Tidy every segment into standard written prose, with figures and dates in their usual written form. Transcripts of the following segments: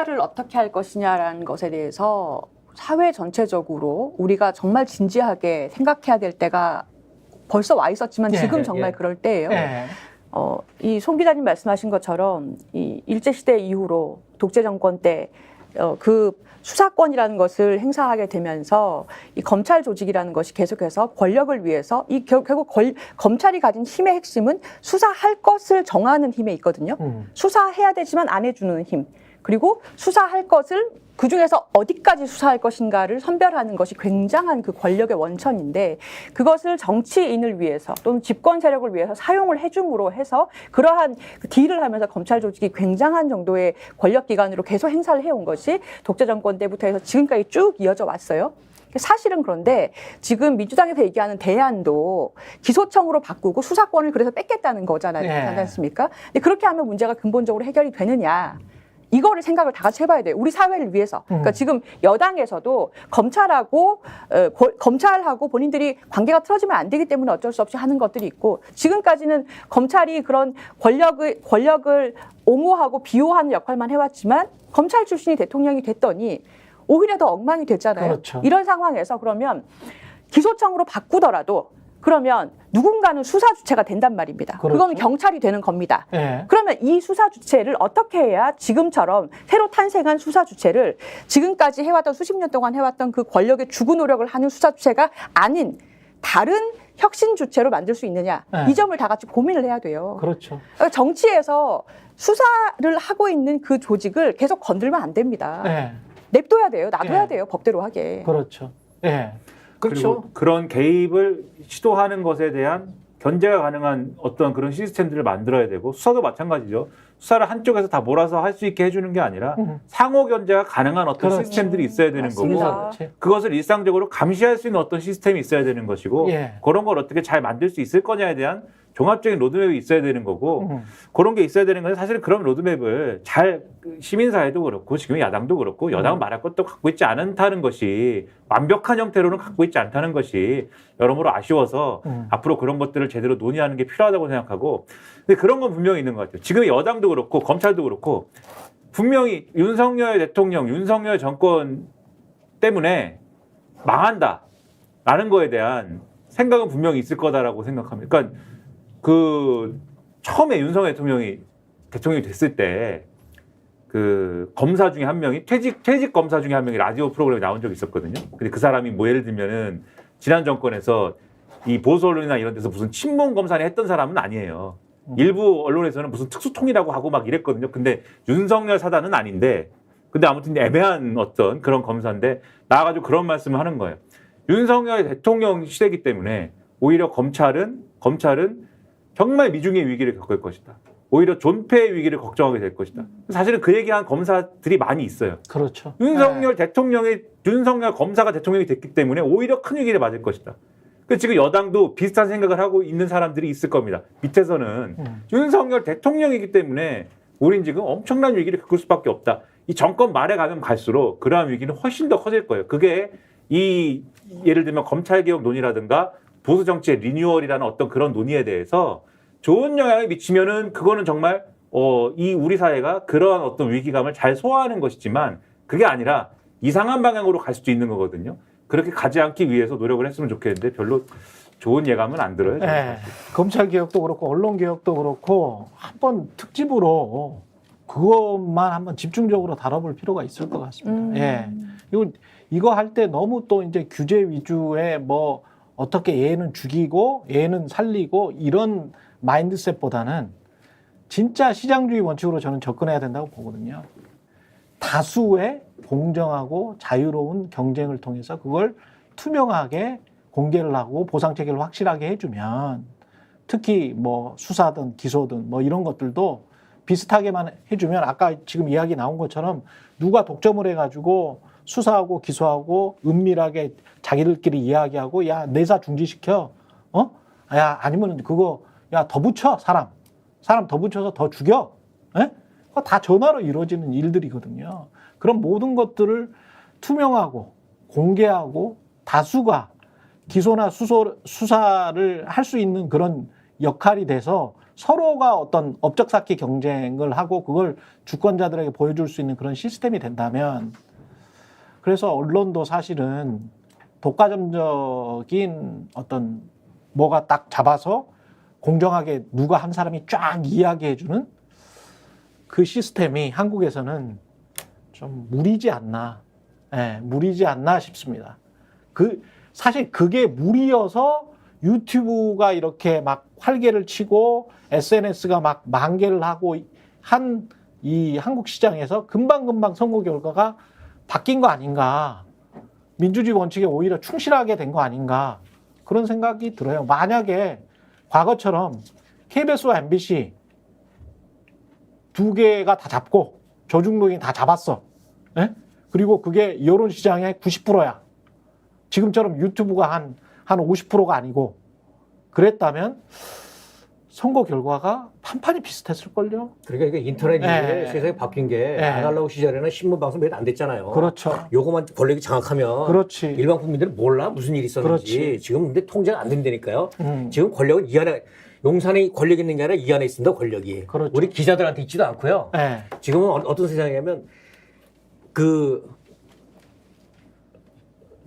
수사를 어떻게 할 것이냐라는 것에 대해서 사회 전체적으로 우리가 정말 진지하게 생각해야 될 때가 벌써 와 있었지만 지금 정말 그럴 때예요. 이 송 기자님 말씀하신 것처럼 이 일제시대 이후로 독재 정권 때 그 수사권이라는 것을 행사하게 되면서 이 검찰 조직이라는 것이 계속해서 권력을 위해서 이 결국 검찰이 가진 힘의 핵심은 수사할 것을 정하는 힘에 있거든요. 수사해야 되지만 안 해주는 힘. 그리고 수사할 것을 그중에서 어디까지 수사할 것인가를 선별하는 것이 굉장한 그 권력의 원천인데 그것을 정치인을 위해서 또는 집권 세력을 위해서 사용을 해줌으로 해서 그러한 그 딜을 하면서 검찰 조직이 굉장한 정도의 권력기관으로 계속 행사를 해온 것이 독재 정권 때부터 해서 지금까지 쭉 이어져 왔어요. 사실은 그런데 지금 민주당에서 얘기하는 대안도 기소청으로 바꾸고 수사권을 그래서 뺏겠다는 거잖아요. 그렇지 않습니까? 근데 그렇게 하면 문제가 근본적으로 해결이 되느냐. 이거를 생각을 다 같이 해봐야 돼요. 우리 사회를 위해서. 그러니까 지금 여당에서도 검찰하고 본인들이 관계가 틀어지면 안 되기 때문에 어쩔 수 없이 하는 것들이 있고 지금까지는 검찰이 그런 권력을 옹호하고 비호하는 역할만 해왔지만 검찰 출신이 대통령이 됐더니 오히려 더 엉망이 됐잖아요. 그렇죠. 이런 상황에서 그러면 기소청으로 바꾸더라도 그러면 누군가는 수사 주체가 된단 말입니다. 그렇죠. 그거는 경찰이 되는 겁니다. 그러면 이 수사 주체를 어떻게 해야 지금처럼 새로 탄생한 수사 주체를 지금까지 해왔던 수십 년 동안 해왔던 그 권력의 주구 노력을 하는 수사 주체가 아닌 다른 혁신 주체로 만들 수 있느냐. 이 점을 다 같이 고민을 해야 돼요. 그렇죠. 그러니까 정치에서 수사를 하고 있는 그 조직을 계속 건들면 안 됩니다. 냅둬야 돼요. 놔둬야 돼요. 법대로 하게. 그렇죠. 그리고 그런 개입을 시도하는 것에 대한 견제가 가능한 어떤 그런 시스템들을 만들어야 되고 수사도 마찬가지죠. 수사를 한쪽에서 다 몰아서 할 수 있게 해주는 게 아니라 상호 견제가 가능한 어떤 시스템들이 있어야 되는 맞습니다. 거고 그것을 일상적으로 감시할 수 있는 어떤 시스템이 있어야 되는 것이고 그런 걸 어떻게 잘 만들 수 있을 거냐에 대한 종합적인 로드맵이 있어야 되는 거고 그런 게 있어야 되는 건데 사실 그런 로드맵을 잘 시민사회도 그렇고 지금 야당도 그렇고 여당은 말할 것도 갖고 있지 않다는 것이 완벽한 형태로는 갖고 있지 않다는 것이 여러모로 아쉬워서 앞으로 그런 것들을 제대로 논의하는 게 필요하다고 생각하고 근데 그런 건 분명히 있는 것 같아요. 지금 여당도 그렇고 검찰도 그렇고 분명히 윤석열 대통령, 윤석열 정권 때문에 망한다라는 거에 대한 생각은 분명히 있을 거다라고 생각합니다. 그러니까 그 처음에 윤석열 대통령이 됐을 때 그 검사 중에 한 명이 퇴직 검사 중에 한 명이 라디오 프로그램에 나온 적이 있었거든요. 근데 그 사람이 뭐 예를 들면은 지난 정권에서 이 보수 언론이나 이런 데서 무슨 친문 검사를 했던 사람은 아니에요. 일부 언론에서는 무슨 특수통이라고 하고 막 이랬거든요. 근데 윤석열 사단은 아닌데 근데 아무튼 애매한 어떤 그런 검사인데 나와가지고 그런 말씀을 하는 거예요. 윤석열 대통령 시대이기 때문에 오히려 검찰은 정말 미중의 위기를 겪을 것이다. 오히려 존폐의 위기를 걱정하게 될 것이다. 사실은 그 얘기한 검사들이 많이 있어요. 그렇죠. 윤석열 검사가 대통령이 됐기 때문에 오히려 큰 위기를 맞을 것이다. 그 지금 여당도 비슷한 생각을 하고 있는 사람들이 있을 겁니다. 밑에서는 윤석열 대통령이기 때문에 우린 지금 엄청난 위기를 겪을 수밖에 없다. 이 정권 말에 가면 갈수록 그러한 위기는 훨씬 더 커질 거예요. 그게 예를 들면 검찰개혁 논의라든가 보수 정치의 리뉴얼이라는 어떤 그런 논의에 대해서 좋은 영향을 미치면은 그거는 정말 이 우리 사회가 그러한 어떤 위기감을 잘 소화하는 것이지만 그게 아니라 이상한 방향으로 갈 수도 있는 거거든요. 그렇게 가지 않기 위해서 노력을 했으면 좋겠는데 별로 좋은 예감은 안 들어요. 검찰 개혁도 그렇고 언론 개혁도 그렇고 한번 특집으로 그것만 한번 집중적으로 다뤄볼 필요가 있을 것 같습니다. 이거 할 때 너무 또 이제 규제 위주의 뭐 어떻게 얘는 죽이고 얘는 살리고 이런 마인드셋보다는 진짜 시장주의 원칙으로 저는 접근해야 된다고 보거든요. 다수의 공정하고 자유로운 경쟁을 통해서 그걸 투명하게 공개를 하고 보상체계를 확실하게 해주면 특히 뭐 수사든 기소든 뭐 이런 것들도 비슷하게만 해주면 아까 지금 이야기 나온 것처럼 누가 독점을 해가지고 수사하고 기소하고 은밀하게 자기들끼리 이야기하고 야 내사 중지시켜 야 아니면은 그거 야 더 붙여 사람 더 붙여서 더 죽여 그거 다 전화로 이루어지는 일들이거든요. 그런 모든 것들을 투명하고 공개하고 다수가 기소나 수사를 할 수 있는 그런 역할이 돼서 서로가 어떤 업적 쌓기 경쟁을 하고 그걸 주권자들에게 보여줄 수 있는 그런 시스템이 된다면 그래서 언론도 사실은 독과점적인 어떤 뭐가 딱 잡아서 공정하게 누가 한 사람이 쫙 이야기해주는 그 시스템이 한국에서는 좀 무리지 않나, 예, 무리지 않나 싶습니다. 사실 그게 무리여서 유튜브가 이렇게 막 활개를 치고 SNS가 막 만개를 하고 한 이 한국 시장에서 금방금방 선거 결과가 바뀐 거 아닌가. 민주주의 원칙에 오히려 충실하게 된 거 아닌가. 그런 생각이 들어요. 만약에 과거처럼 KBS와 MBC 두 개가 다 잡고 조중동이 다 잡았어. 예? 그리고 그게 여론시장의 90%야. 지금처럼 유튜브가 한 50%가 아니고 그랬다면 선거 결과가 판판이 비슷했을걸요. 그러니까 이게 인터넷이 네. 세상이 바뀐 게 네. 아날로그 시절에는 신문 방송 몇 안 됐잖아요. 그렇죠. 요거만 권력이 장악하면 그렇지. 일반 국민들은 몰라 무슨 일이 있었는지. 그렇지. 지금 근데 통제가 안 된다니까요. 지금 권력은 이 안에 용산에 권력 있는 게 아니라 이 안에 있습니다. 권력이. 그렇죠. 우리 기자들한테 있지도 않고요. 네. 지금은 어떤 세상이냐면 그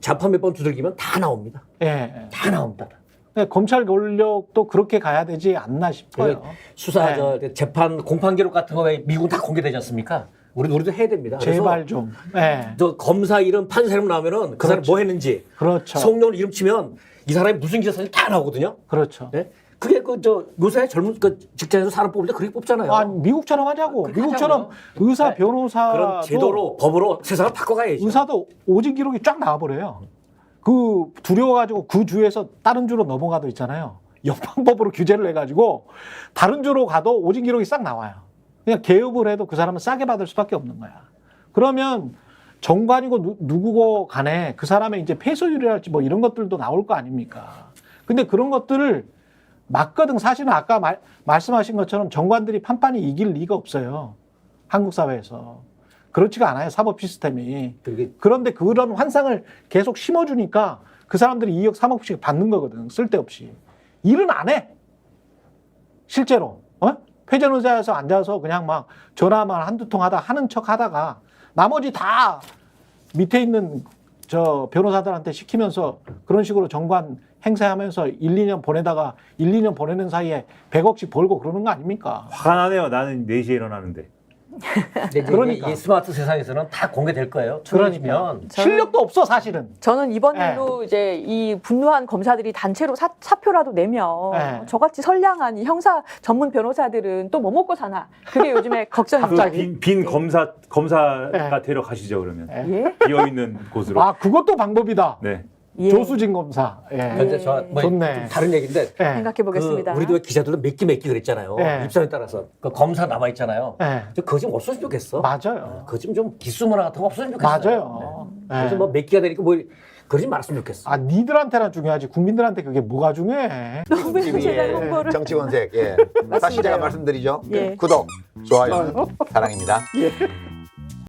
자판 몇 번 두들기면 다 나옵니다. 예. 다 나옵니다. 검찰 권력도 그렇게 가야 되지 않나 싶어요. 수사, 네. 재판, 공판 기록 같은 거 왜 미국은 다 공개되지 않습니까? 우리도 해야 됩니다. 그래서 제발 좀. 예. 저 검사 이름, 판사 이름 나오면은 그 사람이 그렇죠. 뭐 했는지, 그렇죠. 성룡 이름 치면 이 사람이 무슨 기사 썼는지 다 나오거든요. 그렇죠. 네? 그게 요새 젊은 직장에서 사람 뽑을 때 그렇게 뽑잖아요. 아니, 미국처럼 하자고. 그렇게 미국처럼 하자고요. 의사, 네. 변호사도 그런 제도로, 법으로 세상을 바꿔가야죠. 의사도 오진 기록이 쫙 나와버려요. 그 두려워가지고 그 주에서 다른 주로 넘어가도 있잖아요. 연방법으로 규제를 해가지고 다른 주로 가도 오진 기록이 싹 나와요. 그냥 개업을 해도 그 사람은 싸게 받을 수밖에 없는 거야. 그러면 정관이고 누구고 간에 그 사람의 이제 폐소율이랄지 뭐 이런 것들도 나올 거 아닙니까? 근데 그런 것들을 막거든. 사실은 아까 말씀하신 것처럼 정관들이 판판이 이길 리가 없어요. 한국 사회에서. 그렇지가 않아요. 사법 시스템이. 그런데 그런 환상을 계속 심어주니까 그 사람들이 2억, 3억씩 받는 거거든. 쓸데없이. 일은 안 해. 실제로. 회전의자에서 앉아서 그냥 막 전화만 한두 통 하는 척 하다가 나머지 다 밑에 있는 저 변호사들한테 시키면서 그런 식으로 정관 행세하면서 1, 2년 보내다가 1, 2년 보내는 사이에 100억씩 벌고 그러는 거 아닙니까? 화가 나네요. 나는 4시에 일어나는데. 근데 그러니까. 이 스마트 세상에서는 다 공개될 거예요. 그러니까. 투명해지면. 실력도 없어 사실은. 저는 이번 네. 일로 이제 이 분노한 검사들이 단체로 사표라도 내면 네. 저같이 선량한 이 형사 전문 변호사들은 또 뭐 먹고 사나 그게 요즘에 걱정입니다. 갑자기? 빈 검사가 네. 데려가시죠 그러면. 예? 비어 있는 곳으로. 아 그것도 방법이다. 네. 예. 조수진 검사. 예. 근데 뭐 좋네. 좀 다른 얘기인데 예. 생각해 보겠습니다. 우리도 왜 기자들도 몇 개 그랬잖아요. 네. 입장에 따라서 그 검사 남아 있잖아요. 예. 그거 좀 없었으면 좋겠어. 맞아요. 그거 좀 기수 문화 같은 거 없었으면 좋겠어요. 맞아요. 네. 예. 그래서 뭐 몇 개가 되니까 뭐 그러지 말았으면 좋겠어. 아 니들한테나 중요하지 국민들한테 그게 뭐가 중요해? 너무 TV의 제가 홍보를 정치권색. 예. 다시 제가 말씀드리죠. 예. 구독, 좋아요, 사랑입니다. 예.